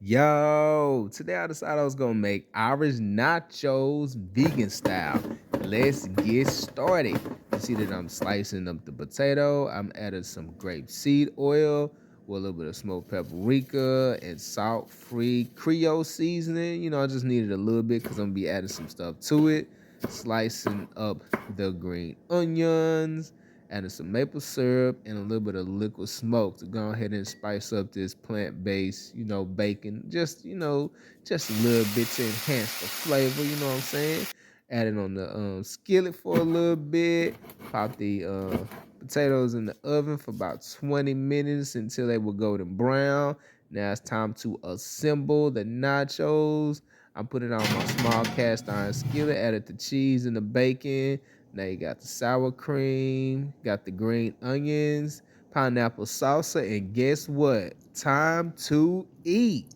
Yo, today I decided I was gonna make Irish nachos vegan style. Let's get started. You see that I'm slicing up the potato. I'm adding some grapeseed oil with a little bit of smoked paprika and salt-free Creole seasoning. I just needed a little bit because I'm gonna be adding some stuff to it. Slicing up the green onions, adding some maple syrup and a little bit of liquid smoke to go ahead and spice up this plant-based, bacon. Just a little bit to enhance the flavor, you know what I'm saying? Add it on the skillet for a little bit. Pop the potatoes in the oven for about 20 minutes until they will golden brown. Now it's time to assemble the nachos. I put it on my small cast iron skillet, added the cheese and the bacon. Now you got the sour cream, got the green onions, pineapple salsa, and guess what? Time to eat.